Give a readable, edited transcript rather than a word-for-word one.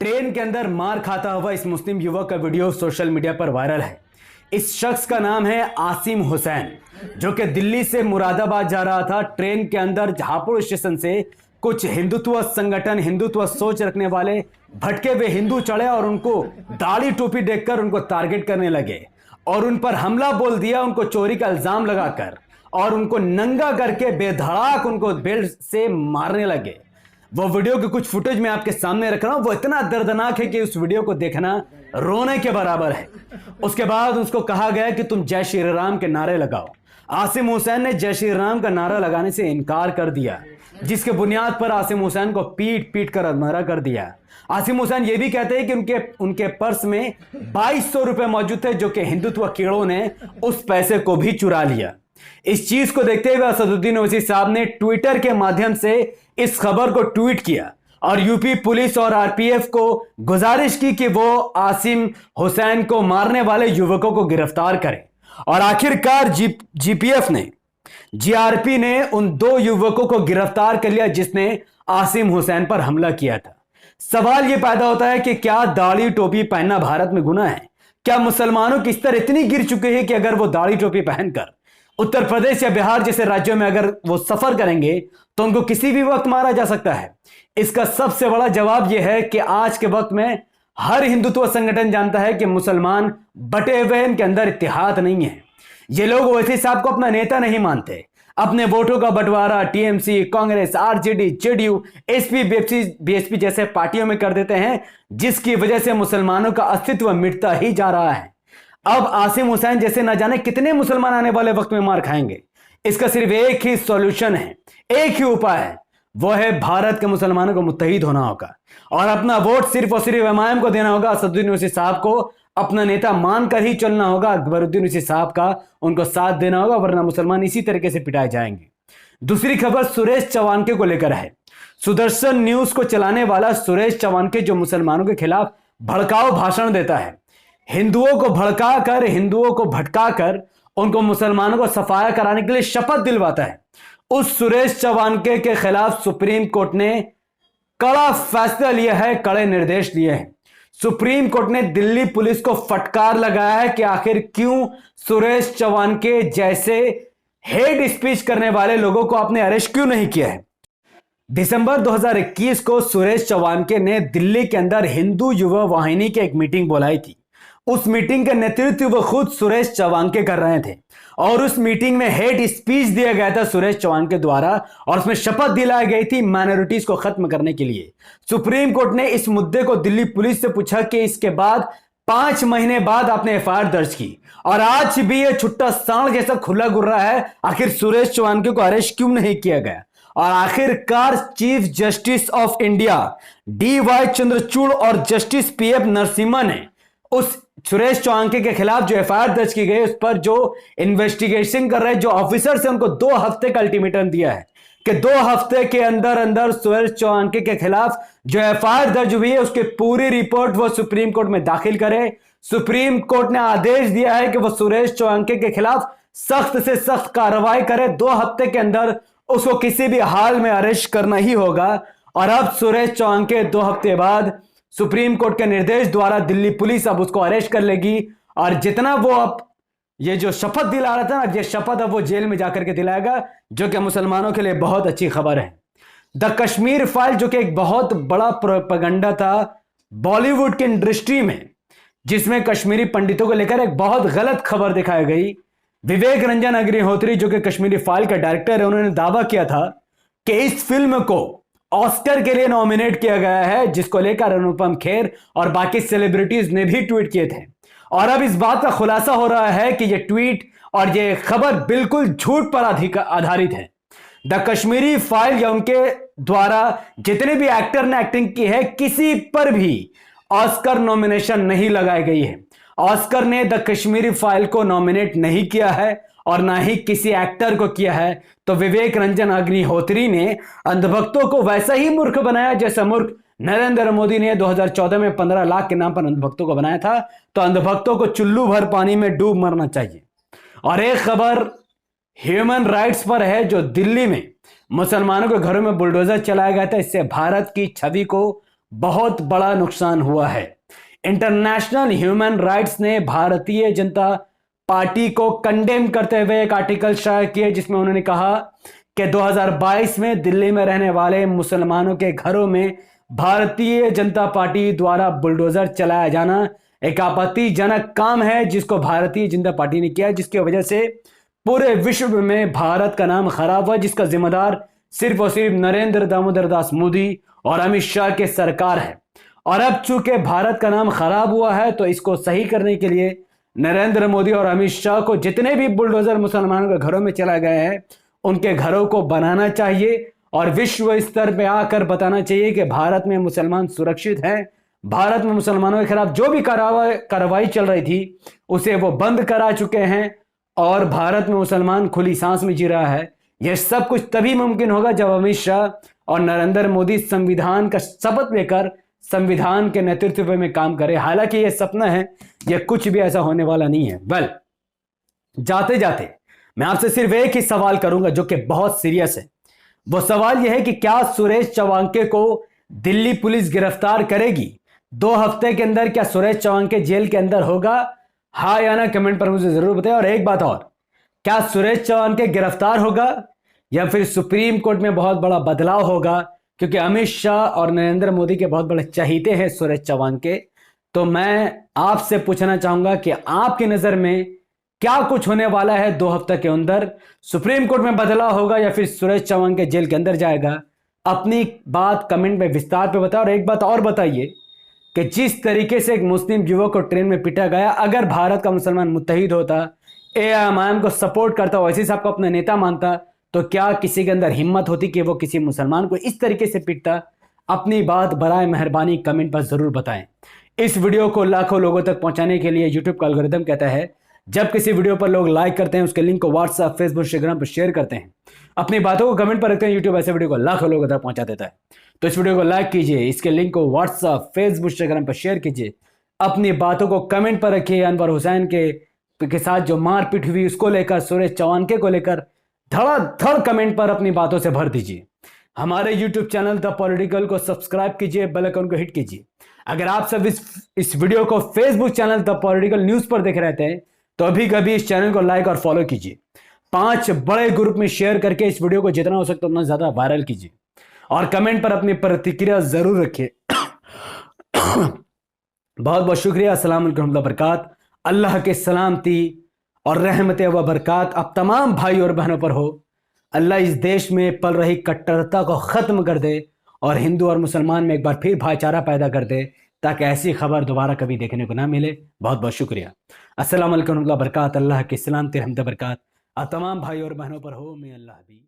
Train के अंदर मार खाता हुआ इस मुस्लिम युवक का वीडियो सोशल मीडिया पर वायरल है। इस शख्स का नाम है आसिम हुसैन, जो कि दिल्ली से मुरादाबाद जा रहा था। ट्रेन के अंदर हापुड़ स्टेशन से कुछ हिंदुत्व संगठन, हिंदुत्व सोच रखने वाले भटके हुए हिंदू चढ़े और उनको दाढ़ी टोपी देखकर उनको टारगेट करने लगे और उन पर हमला बोल दिया, उनको चोरी का इल्जाम लगाकर और उनको नंगा करके बेधड़ाक उनको बेल्ट से मारने लगे। वो वीडियो की कुछ फुटेज मैं आपके सामने रख रहा हूं। वो इतना दर्दनाक है कि उस वीडियो को देखना रोने के बराबर है। उसके बाद उसको कहा गया कि तुम जय श्री राम के नारे लगाओ। आसिम हुसैन ने जय श्री राम का नारा लगाने से इनकार कर दिया, जिसके बुनियाद पर आसिम हुसैन को पीट पीट कर अधमरा कर दिया। आसिम हुसैन ये भी कहते हैं कि उनके पर्स में 2200 रुपए मौजूद थे, जो कि हिंदुत्व कीड़ों ने उस पैसे को भी चुरा लिया। इस चीज को देखते हुए असदुद्दीन ओवैसी साहब ने ट्विटर के माध्यम से इस खबर को ट्वीट किया और यूपी पुलिस और आरपीएफ को गुजारिश की कि वो आसिम हुसैन को मारने वाले युवकों को गिरफ्तार करें। और आखिरकार जीआरपी ने उन दो युवकों को गिरफ्तार कर लिया जिसने आसिम हुसैन पर हमला किया था। सवाल यह पैदा होता है कि क्या दाढ़ी टोपी पहनना भारत में गुनाह है? क्या मुसलमानों की स्तर इतनी गिर चुके हैं कि अगर वो दाढ़ी टोपी पहनकर उत्तर प्रदेश या बिहार जैसे राज्यों में अगर वो सफर करेंगे तो उनको किसी भी वक्त मारा जा सकता है? इसका सबसे बड़ा जवाब यह है कि आज के वक्त में हर हिंदुत्व संगठन जानता है कि मुसलमान बटे हुए, इनके अंदर इत्तेहाद नहीं है। ये लोग ओवैसी साहब को अपना नेता नहीं मानते। अपने वोटों का बंटवारा TMC, Congress, RJD, JDU, SP, BSP जैसे पार्टियों में कर देते हैं, जिसकी वजह से मुसलमानों का अस्तित्व मिटता ही जा रहा है। अब आसिम हुसैन जैसे न जाने कितने मुसलमान आने वाले वक्त में मार खाएंगे। इसका सिर्फ एक ही सॉल्यूशन है, एक ही उपाय है, वो है भारत के मुसलमानों को मुत्तहिद होना होगा और अपना वोट सिर्फ और सिर्फ इमाम को देना होगा। असदुद्दीन ओवैसी साहब को अपना नेता मानकर ही चलना होगा। अकबरुद्दीन ओवैसी साहब का उनको साथ देना होगा, वरना मुसलमान इसी तरीके से पिटाए जाएंगे। दूसरी खबर सुरेश चवानके को लेकर है। सुदर्शन न्यूज को चलाने वाला सुरेश चवानके जो मुसलमानों के खिलाफ भड़काऊ भाषण देता है, हिंदुओं को भड़काकर, हिंदुओं को भटकाकर उनको मुसलमानों को सफाया कराने के लिए शपथ दिलवाता है, उस सुरेश चवानके के खिलाफ सुप्रीम कोर्ट ने कड़ा फैसला लिया है, कड़े निर्देश दिए हैं। सुप्रीम कोर्ट ने दिल्ली पुलिस को फटकार लगाया है कि आखिर क्यों सुरेश चवानके जैसे हेट स्पीच करने वाले लोगों को आपने अरेस्ट क्यों नहीं किया है। दिसंबर 2021 को सुरेश चवानके ने दिल्ली के अंदर हिंदू युवा वाहिनी की एक मीटिंग बुलाई थी। उस मीटिंग का नेतृत्व खुद सुरेश चवानके कर रहे थे और उस मीटिंग में हेट स्पीच दिया गया था सुरेश चवानके द्वारा और उसमें शपथ दिलाई गई थी माइनॉरिटीज को खत्म करने के लिए। सुप्रीम कोर्ट ने इस मुद्दे को दिल्ली पुलिस से पूछा कि इसके बाद 5 महीने बाद आपने एफआईआर दर्ज की और आज भी यह छुट्टा सांड जैसा खुला घूर रहा है, आखिर सुरेश चवानके को अरेस्ट क्यों नहीं किया गया? और आखिरकार chief justice of India DY Chandrachud और जस्टिस PF नरसिम्हा ने उस सुरेश चवानके के खिलाफ जो एफआईआर दर्ज की गई, उस पर जो इन्वेस्टिगेशन कर रहे जो ऑफिसर्स हैं, उनको 2 हफ्ते का अल्टीमेटम दिया है कि 2 हफ्ते के अंदर अंदर सुरेश चवानके के खिलाफ जो एफआईआर दर्ज हुई है उसकी पूरी रिपोर्ट वो सुप्रीम कोर्ट में दाखिल करे। सुप्रीम कोर्ट ने आदेश दिया है कि वो सुरेश चवानके के खिलाफ सख्त से सख्त कार्रवाई करे। 2 हफ्ते के अंदर उसको किसी भी हाल में अरेस्ट करना ही होगा। और अब सुरेश चवानके 2 हफ्ते बाद सुप्रीम कोर्ट के निर्देश द्वारा दिल्ली पुलिस अब उसको अरेस्ट कर लेगी और जितना वो अब ये जो शपथ दिला रहा था ना, ये शपथ अब वो जेल में जाकर के दिलाएगा, जो कि मुसलमानों के लिए बहुत अच्छी खबर है। द कश्मीर फाइल जो कि एक बहुत बड़ा प्रोपेगेंडा था बॉलीवुड की इंडस्ट्री में, जिसमें कश्मीरी पंडितों को लेकर एक बहुत गलत खबर दिखाई गई। विवेक रंजन अग्निहोत्री जो कि कश्मीरी फाइल का डायरेक्टर है, उन्होंने दावा किया था कि इस फिल्म को ऑस्कर के लिए नॉमिनेट किया गया है, जिसको लेकर अनुपम खेर और बाकी सेलिब्रिटीज ने भी ट्वीट किए थे। और अब इस बात का खुलासा हो रहा है कि यह ट्वीट और यह खबर बिल्कुल झूठ पर आधारित है। द कश्मीरी फाइल या उनके द्वारा जितने भी एक्टर ने एक्टिंग की है, किसी पर भी ऑस्कर नॉमिनेशन नहीं लगाई गई है। ऑस्कर ने द कश्मीरी फाइल को नॉमिनेट नहीं किया है और ना ही किसी एक्टर को किया है। तो विवेक रंजन अग्निहोत्री ने अंधभक्तों को वैसा ही मूर्ख बनाया जैसा मूर्ख नरेंद्र मोदी ने 2014 में 15 लाख के नाम पर अंधभक्तों को बनाया था। तो अंधभक्तों को चुल्लू भर पानी में डूब मरना चाहिए। और एक खबर ह्यूमन राइट्स पर है, जो दिल्ली में मुसलमानों के घरों में बुलडोजर चलाया गया था। इससे भारत की छवि को बहुत बड़ा नुकसान हुआ है। इंटरनेशनल ह्यूमन राइट्स ने भारतीय जनता पार्टी को कंडेम करते हुए एक आर्टिकल शाया किया जिसमें उन्होंने कहा कि 2022 में दिल्ली में रहने वाले मुसलमानों के घरों में भारतीय जनता पार्टी द्वारा बुलडोजर चलाया जाना एक आपत्तिजनक काम है जिसको भारतीय जनता पार्टी ने किया, जिसकी वजह से पूरे विश्व में भारत का नाम खराब हुआ, जिसका जिम्मेदार सिर्फ और सिर्फ नरेंद्र दामोदर दास मोदी और अमित शाह के सरकार है। और अब चूंकि भारत का नाम खराब हुआ है तो इसको सही करने के लिए नरेंद्र मोदी और अमित शाह को जितने भी बुलडोजर मुसलमानों के घरों में चला गए हैं उनके घरों को बनाना चाहिए और विश्व स्तर पे आकर बताना चाहिए कि भारत में मुसलमान सुरक्षित हैं। भारत में मुसलमानों के खिलाफ जो भी कार्रवाई चल रही थी उसे वो बंद करा चुके हैं और भारत में मुसलमान खुली सांस में जी रहा है। यह सब कुछ तभी मुमकिन होगा जब अमित शाह और नरेंद्र मोदी संविधान का शपथ लेकर संविधान के नेतृत्व में काम करे। हालांकि यह सपना है, यह कुछ भी ऐसा होने वाला नहीं है। वेल, जाते जाते मैं आपसे सिर्फ एक ही सवाल करूंगा जो कि बहुत सीरियस है। वो सवाल यह है कि क्या सुरेश चवांके को दिल्ली पुलिस गिरफ्तार करेगी? 2 हफ्ते के अंदर क्या सुरेश चवांके जेल के अंदर होगा? हाँ या ना कमेंट पर मुझे जरूर बताएं। और एक बात और, क्या सुरेश चवांके गिरफ्तार होगा या फिर सुप्रीम कोर्ट में बहुत बड़ा बदलाव होगा? क्योंकि अमित शाह और नरेंद्र मोदी के बहुत बड़े चहीते हैं सुरेश चवांके। तो मैं आपसे पूछना चाहूंगा कि आपकी नजर में क्या कुछ होने वाला है 2 हफ्ते के अंदर? सुप्रीम कोर्ट में बदलाव होगा या फिर सुरेश चवांके जेल के अंदर जाएगा? अपनी बात कमेंट में विस्तार पे बताओ। और एक बात और बताइए कि जिस तरीके से एक मुस्लिम युवक को ट्रेन में पीटा गया, अगर भारत का मुसलमान मुत्तहिद होता, एआईएम को सपोर्ट करता, वैसे साहब को अपना नेता मानता, तो क्या किसी के अंदर हिम्मत होती कि वो किसी मुसलमान को इस तरीके से पीटता? अपनी बात बराए मेहरबानी कमेंट पर जरूर बताएं। इस वीडियो को लाखों लोगों तक पहुंचाने के लिए यूट्यूब का एल्गोरिथम कहता है जब किसी वीडियो पर लोग लाइक करते हैं उसके लिंक को व्हाट्सएप, फेसबुक, इंस्टाग्राम पर शेयर करते हैं, अपनी बातों को कमेंट पर रखते हैं, यूट्यूब ऐसे वीडियो को लाखों लोगों तक पहुंचा देता है। तो इस वीडियो को लाइक कीजिए, इसके लिंक को व्हाट्सएप, फेसबुक, इंस्टाग्राम पर शेयर कीजिए, अपनी बातों को कमेंट पर रखिए। अनवर हुसैन के साथ जो मारपीट हुई उसको लेकर, सुरेश चवांके को लेकर धड़ाधड़ कमेंट पर अपनी बातों से भर दीजिए। हमारे यूट्यूब चैनल द पॉलिटिकल को सब्सक्राइब कीजिए, बेल आइकन को हिट कीजिए। अगर आप सब इस वीडियो को Facebook channel the political news पर देख रहे थे तो अभी कभी इस चैनल को लाइक और फॉलो कीजिए। 5 बड़े ग्रुप में शेयर करके इस वीडियो को जितना हो सकता उतना ज्यादा वायरल कीजिए और कमेंट पर अपनी प्रतिक्रिया जरूर रखिए। बहुत बहुत शुक्रिया। अस्सलाम वालेकुम रहमतुल्लाहि व बरकात। अल्लाह के सलामती और रहमत व बरकात अब तमाम भाई और बहनों पर हो। अल्लाह इस देश में पल रही कट्टरता को ख़त्म कर दे और हिंदू और मुसलमान में एक बार फिर भाईचारा पैदा कर दे ताकि ऐसी खबर दोबारा कभी देखने को ना मिले। बहुत बहुत शुक्रिया। अस्सलाम वालेकुम रहमतुल्लाहि व बरकात। अल्लाह के सलामती रहमत व बरकात अब तमाम भाई और बहनों पर हो। मैं अल्लाह भी